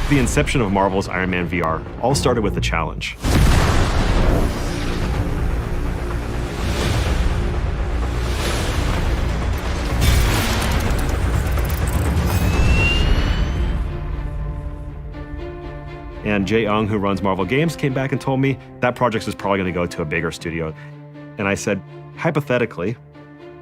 The inception of Marvel's Iron Man VR all started with a challenge. And Jae Young, who runs Marvel Games, came back and told me that project is probably going to go to a bigger studio. And I said, hypothetically,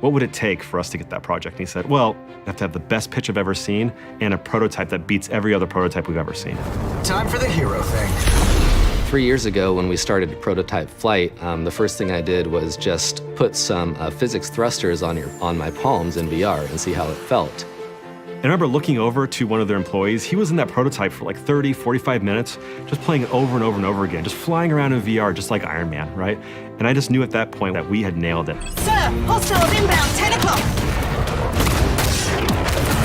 what would it take for us to get that project? And he said, well, you have to have the best pitch I've ever seen and a prototype that beats every other prototype we've ever seen. Time for the hero thing. 3 years ago, when we started prototype flight, the first thing I did was just put some physics thrusters on my palms in VR and see how it felt. I remember looking over to one of their employees. He was in that prototype for like 30, 45 minutes, just playing it over and over and over again, just flying around in VR, just like Iron Man, right? And I just knew at that point that we had nailed it. Sir, hostiles inbound, 10 o'clock.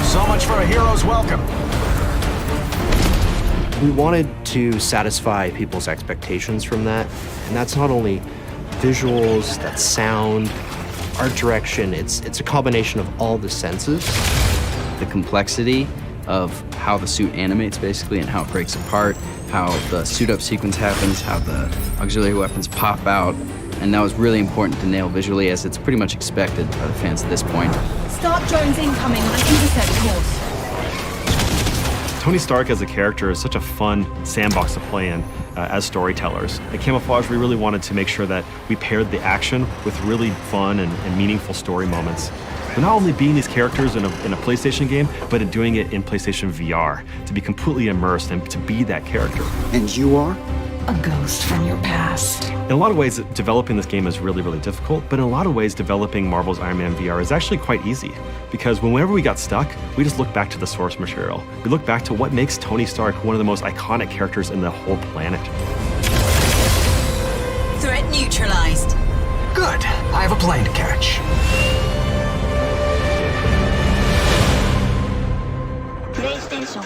So much for a hero's welcome. We wanted to satisfy people's expectations from that. And that's not only visuals, that's sound, art direction. It's a combination of all the senses. The complexity of how the suit animates, basically, and how it breaks apart, how the suit-up sequence happens, how the auxiliary weapons pop out, and that was really important to nail visually, as it's pretty much expected by the fans at this point. Start drones incoming on an intercept course. Tony Stark as a character is such a fun sandbox to play in as storytellers. At Camouflage, we really wanted to make sure that we paired the action with really fun and meaningful story moments. But not only being these characters in a PlayStation game, but in doing it in PlayStation VR, to be completely immersed and to be that character. And you are? A ghost from your past. In a lot of ways, developing this game is really, really difficult, but in a lot of ways, developing Marvel's Iron Man VR is actually quite easy, because whenever we got stuck, we just look back to the source material. We look back to what makes Tony Stark one of the most iconic characters in the whole planet. Threat neutralized. Good. I have a plane to catch. PlayStation